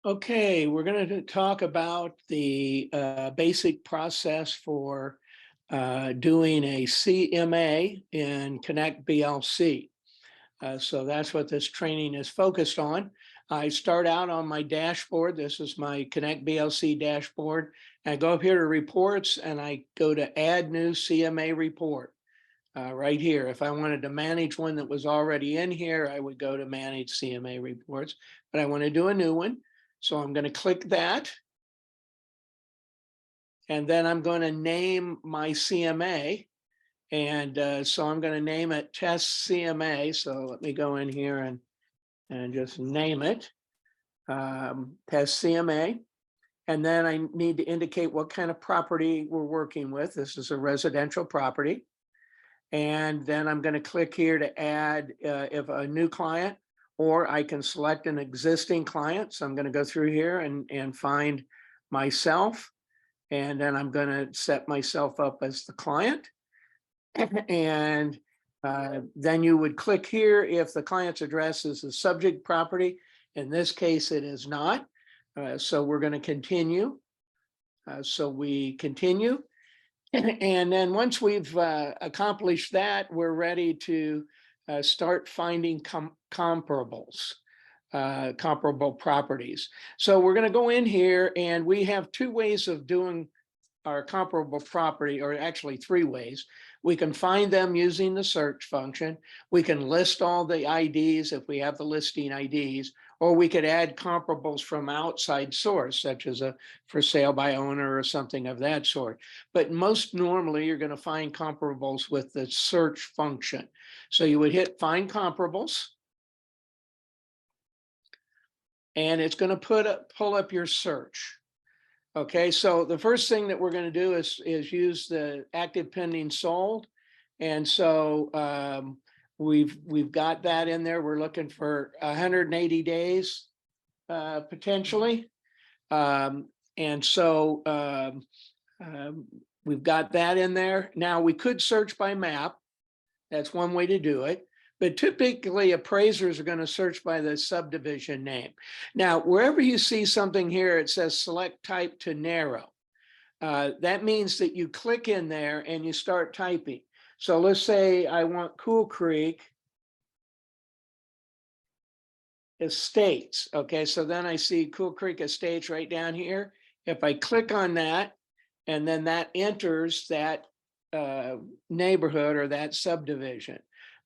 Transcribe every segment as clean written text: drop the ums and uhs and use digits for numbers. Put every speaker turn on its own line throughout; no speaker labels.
Okay, we're going to talk about the basic process for doing a CMA in ConnectBLC. So that's what this training is focused on. I start out on my dashboard. This is my ConnectBLC dashboard. I go up here to reports and I go to add new CMA report right here. If I wanted to manage one that was already in here, I would go to manage CMA reports, but I want to do a new one. So I'm going to click that. And then I'm going to name my CMA. And so I'm going to name it Test CMA. So let me go in here and just name it Test CMA. And then I need to indicate what kind of property we're working with. This is a residential property. And then I'm going to click here to add if a new client, or I can select an existing client. So I'm going to go through here and find myself. And then I'm going to set myself up as the client. And then you would click here if the client's address is a subject property. In this case, it is not. So we're going to continue. So we continue. And then once we've accomplished that, we're ready to start finding comparables, comparable properties. So we're going to go in here and we have two ways of doing our comparable property, or actually three ways. We can find them using the search function. We can list all the IDs if we have the listing IDs, or we could add comparables from outside source, such as a for sale by owner or something of that sort. But most normally you're going to find comparables with the search function. So you would hit find comparables. And it's going to pull up your search. Okay, so the first thing that we're going to do is use the active pending sold. And so we've got that in there. We're looking for 180 days potentially. And so we've got that in there. Now we could search by map. That's one way to do it. But typically appraisers are going to search by the subdivision name. Now, wherever you see something here, it says select type to narrow. That means that you click in there and you start typing. So let's say I want Cool Creek Estates. Okay, so then I see Cool Creek Estates right down here. If I click on that, and then that enters that neighborhood or that subdivision.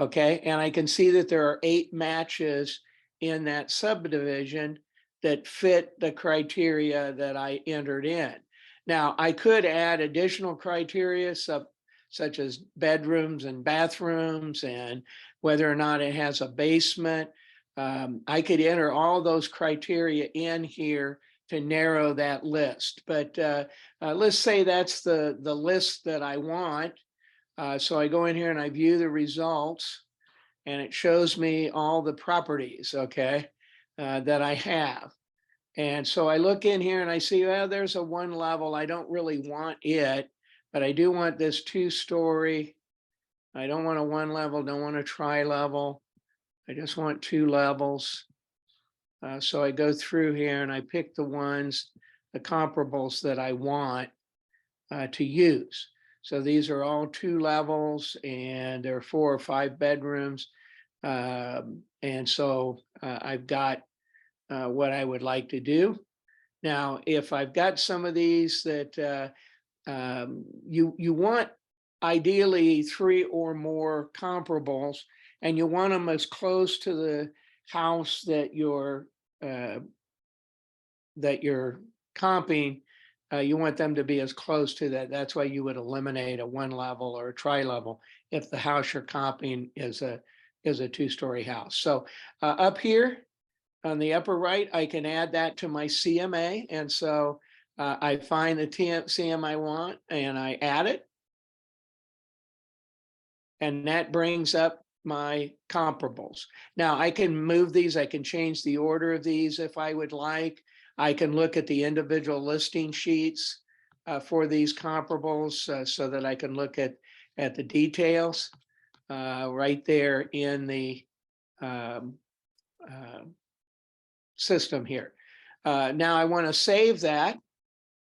Okay, and I can see that there are 8 matches in that subdivision that fit the criteria that I entered in. Now, I could add additional criteria such as bedrooms and bathrooms and whether or not it has a basement. I could enter all those criteria in here to narrow that list. But let's say that's the list that I want. So I go in here and I view the results and it shows me all the properties, okay, that I have. And so I look in here and I see, well, there's a 1 level. I don't really want it, but I do want this 2-story. I don't want a 1 level, don't want a tri-level. I just want 2 levels. So I go through here and I pick the ones, the comparables that I want to use. So these are all 2 levels and there are 4 or 5 bedrooms. And so I've got what I would like to do. Now, if I've got some of these that you want ideally 3 or more comparables, and you want them as close to the house that you're comping. You want them to be as close to that. That's why you would eliminate a 1 level or a tri-level if the house you're comping is a 2-story house. So up here on the upper right, I can add that to my CMA. And so I find the CM I want and I add it. And that brings up my comparables. Now I can move these. I can change the order of these if I would like. I can look at the individual listing sheets for these comparables so that I can look at the details right there in the system here. Now I want to save that.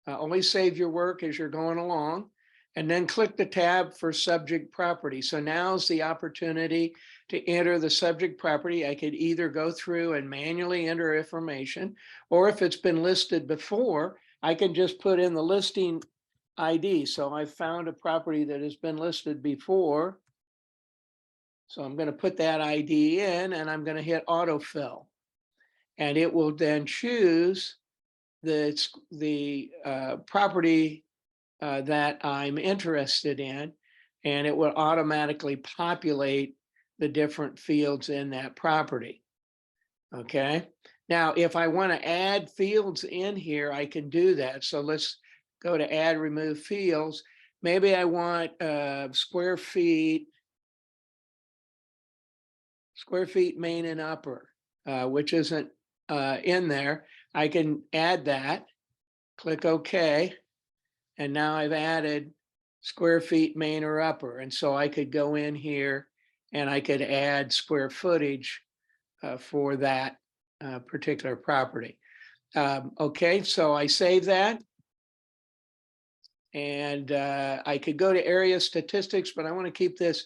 Always save your work as you're going along, and then click the tab for subject property. So now's the opportunity to enter the subject property. I could either go through and manually enter information, or if it's been listed before, I can just put in the listing ID. So I found a property that has been listed before. So I'm going to put that ID in, and I'm going to hit autofill, and it will then choose the property that I'm interested in, and it will automatically populate the different fields in that property. Okay. Now, if I want to add fields in here, I can do that. So let's go to add, remove fields. Maybe I want square feet main and upper, which isn't in there. I can add that, click OK. And now I've added square feet main or upper. And so I could go in here and I could add square footage for that particular property. Okay, so I save that. And I could go to area statistics, but I want to keep this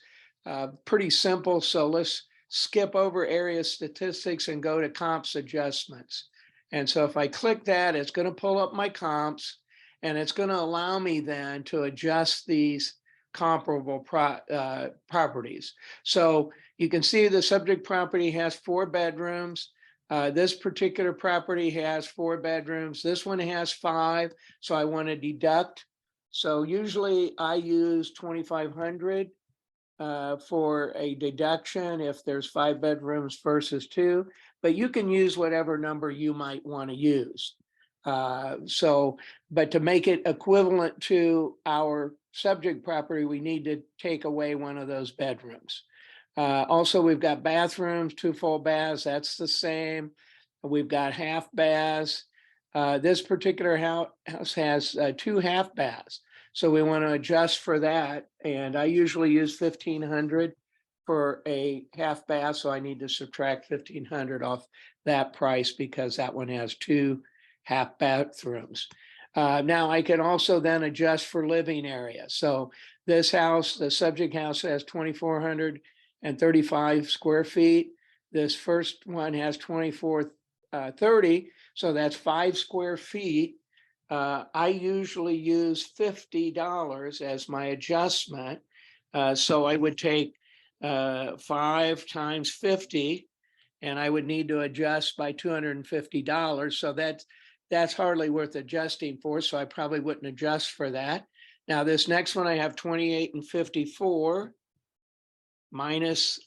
pretty simple. So let's skip over area statistics and go to comps adjustments. And so if I click that, it's going to pull up my comps, and it's going to allow me then to adjust these comparable properties. So you can see the subject property has 4 bedrooms. This particular property has 4 bedrooms. This one has 5. So I want to deduct. So usually I use 2,500 for a deduction if there's 5 bedrooms versus 2, but you can use whatever number you might want to use. But to make it equivalent to our subject property, we need to take away one of those bedrooms. Also, we've got bathrooms, 2 full baths, that's the same. We've got half baths. This particular house has 2 half baths. So we want to adjust for that. And I usually use 1,500 for a half bath. So I need to subtract 1,500 off that price because that one has 2 half bathrooms. Now I can also then adjust for living area. So this house, the subject house, has 2,435 square feet. This first one has 2,430. So that's 5 square feet. I usually use $50 as my adjustment. So I would take 5 times 50, and I would need to adjust by $250. So that's hardly worth adjusting for. So I probably wouldn't adjust for that. Now this next one, I have 28 and 54 minus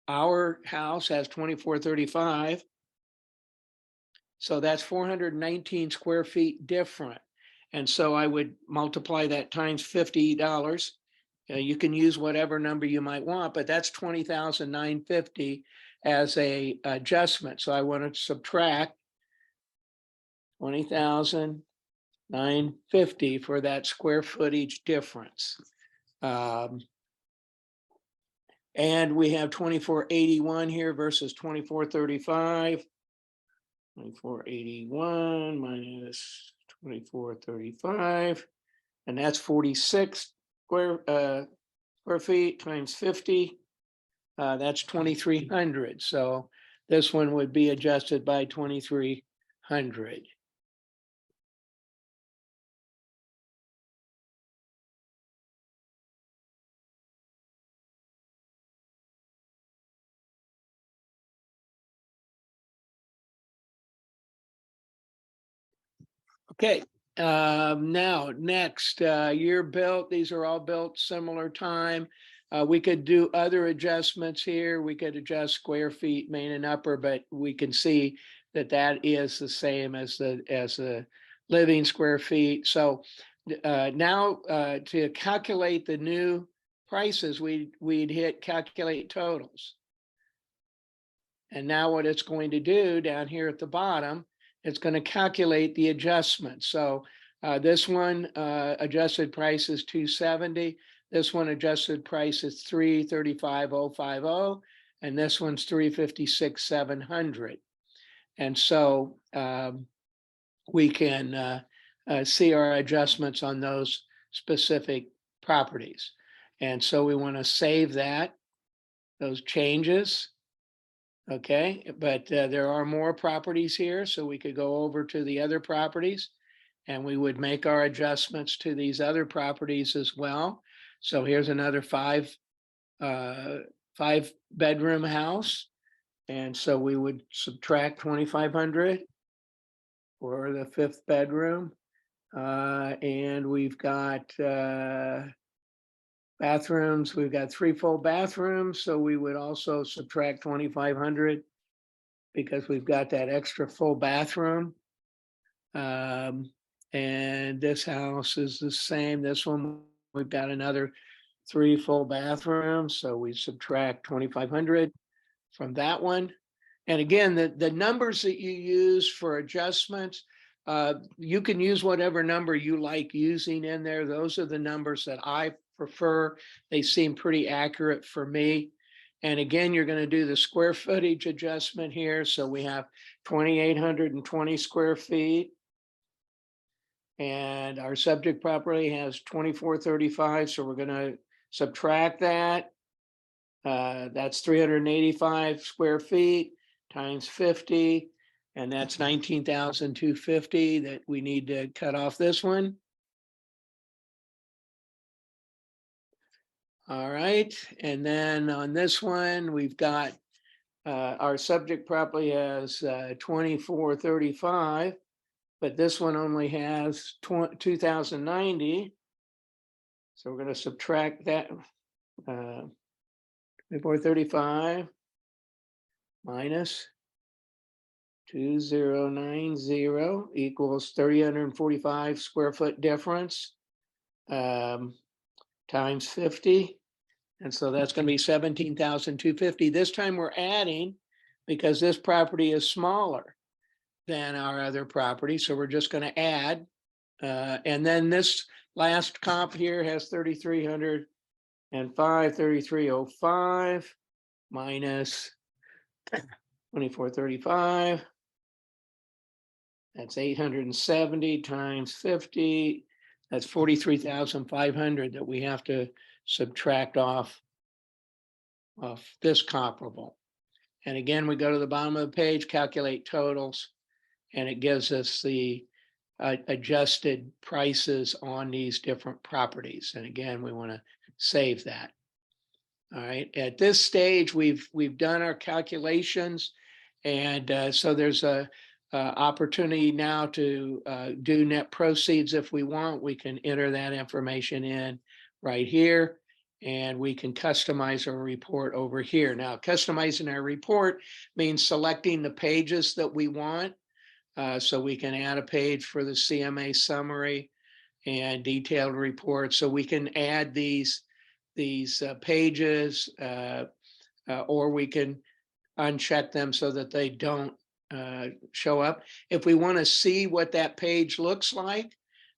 our house has 2,435. So that's 419 square feet different. And so I would multiply that times $50. You can use whatever number you might want, but that's $20,950 as a adjustment. So I want to subtract $20,950 for that square footage difference. And we have 2,481 here versus 2,435. 2,481 minus 2,435, and that's 46 square feet times 50. That's 2,300. So this one would be adjusted by 2,300. Okay, now next, year built. These are all built similar time. We could do other adjustments here. We could adjust square feet, main and upper, but we can see that that is the same as the living square feet. So now to calculate the new prices, we'd hit calculate totals. And now what it's going to do down here at the bottom, it's going to calculate the adjustment. So this one adjusted price is $270. This one adjusted price is $335,050, and this one's $356,700. And so we can see our adjustments on those specific properties. And so we want to save those changes. Okay, but there are more properties here, so we could go over to the other properties and we would make our adjustments to these other properties as well. So here's another five bedroom house. And so we would subtract 2,500 for the 5th bedroom. And we've got bathrooms. We've got 3 full bathrooms. So we would also subtract 2,500 because we've got that extra full bathroom. And this house is the same. This one, we've got another 3 full bathrooms. So we subtract 2,500 from that one. And again, the numbers that you use for adjustments, you can use whatever number you like using in there. Those are the numbers that I prefer. They seem pretty accurate for me. And again, you're going to do the square footage adjustment here. So we have 2,820 square feet. And our subject property has 2,435. So we're going to subtract that. That's 385 square feet times 50. And that's 19,250 that we need to cut off this one. All right. And then on this one, we've got our subject property has 2,435, but this one only has 2,090. So we're going to subtract that 2,435 minus 2,090 equals 345 square foot difference times 50. And so that's going to be 17,250. This time we're adding because this property is smaller than our other property. So we're just going to add. And then this last comp here has 3,305, 3,305 minus 2,435. That's 870 times 50. That's 43,500 that we have to subtract off this comparable. And again, we go to the bottom of the page, calculate totals, and it gives us the adjusted prices on these different properties. And again, we want to save that. All right. At this stage, we've done our calculations, and so there's a opportunity now to do net proceeds if we want. We can enter that information in right here, and we can customize our report over here. Now, customizing our report means selecting the pages that we want. So we can add a page for the CMA summary and detailed report. So we can add these pages, or we can uncheck them so that they don't show up. If we want to see what that page looks like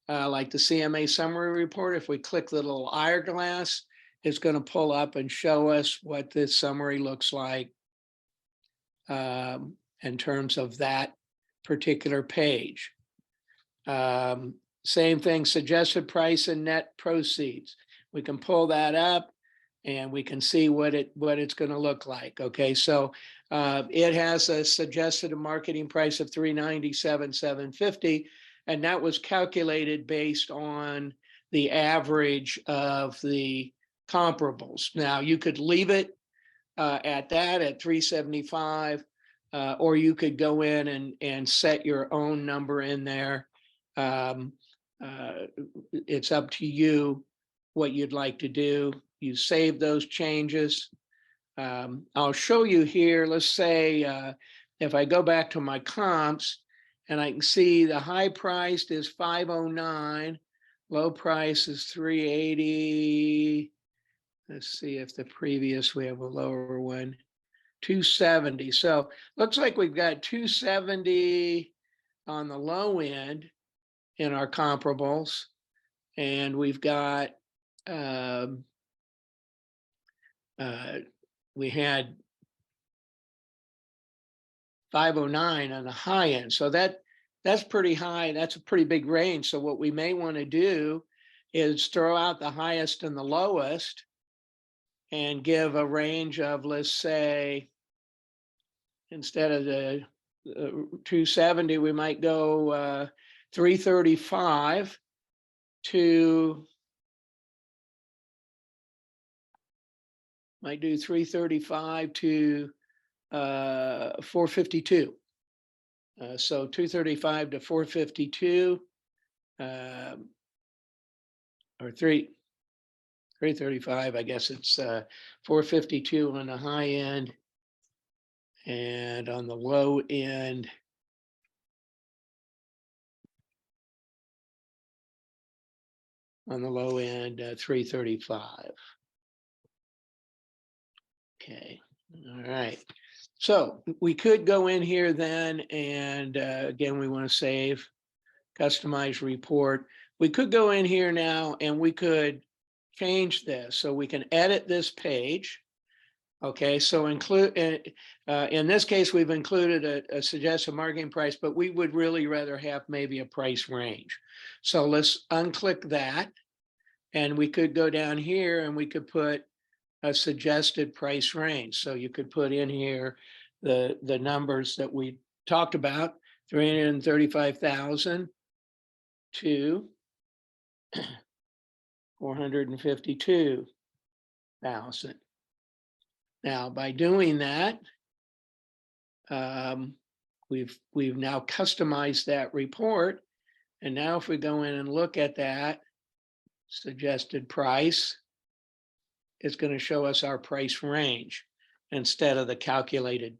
the CMA summary report, if we click the little eyeglass, it's going to pull up and show us what this summary looks like in terms of that particular page. Same thing, suggested price and net proceeds. We can pull that up and we can see what it's going to look like. Okay, so it has a suggested marketing price of $397,750, and that was calculated based on the average of the comparables. Now you could leave it at that at $375, or you could go in and set your own number in there. It's up to you what you'd like to do. You save those changes. I'll show you here. Let's say if I go back to my comps and I can see the high priced is 509, low price is 380. Let's see if the previous, we have a lower one, 270. So looks like we've got 270 on the low end in our comparables. And we've got, we had 509 on the high end. So that that's pretty high. That's a pretty big range. So what we may want to do is throw out the highest and the lowest and give a range of, let's say, instead of the 270, we might go 335 to, might do 335 to 452. So 235 to 452, or 335, I guess it's 452 on the high end, and on the low end, on the low end, 335. Okay, all right. So we could go in here then, and again, we want to save, customize report. We could go in here now and we could change this. So we can edit this page. Okay, so include, in this case, we've included a suggested marketing price, but we would really rather have maybe a price range. So let's unclick that. And we could go down here and we could put a suggested price range. So you could put in here the numbers that we talked about, 335,000 to 452,000. Now, by doing that, we've now customized that report. And now if we go in and look at that suggested price, it's going to show us our price range instead of the calculated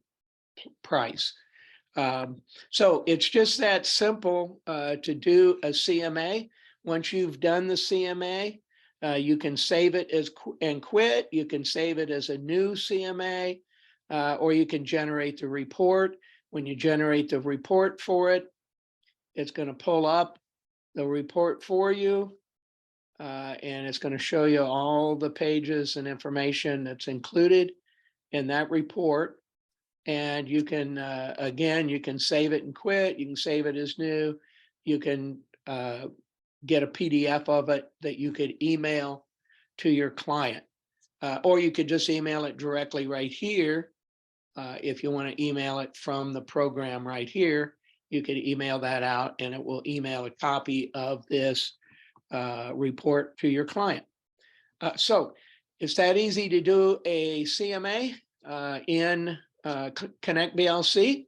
price. So it's just that simple to do a CMA. Once you've done the CMA, you can save it as and quit. You can save it as a new CMA, or you can generate the report. When you generate the report for it, it's going to pull up the report for you. And it's going to show you all the pages and information that's included in that report. And you can, again, you can save it and quit. You can save it as new. You can get a PDF of it that you could email to your client. Or you could just email it directly right here. If you want to email it from the program right here, you could email that out and it will email a copy of this report to your client. So it's that easy to do a CMA in ConnectBLC.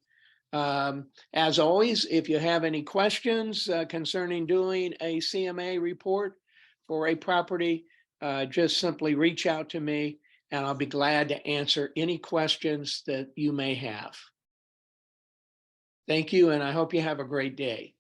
As always, if you have any questions concerning doing a CMA report for a property, just simply reach out to me and I'll be glad to answer any questions that you may have. Thank you, and I hope you have a great day.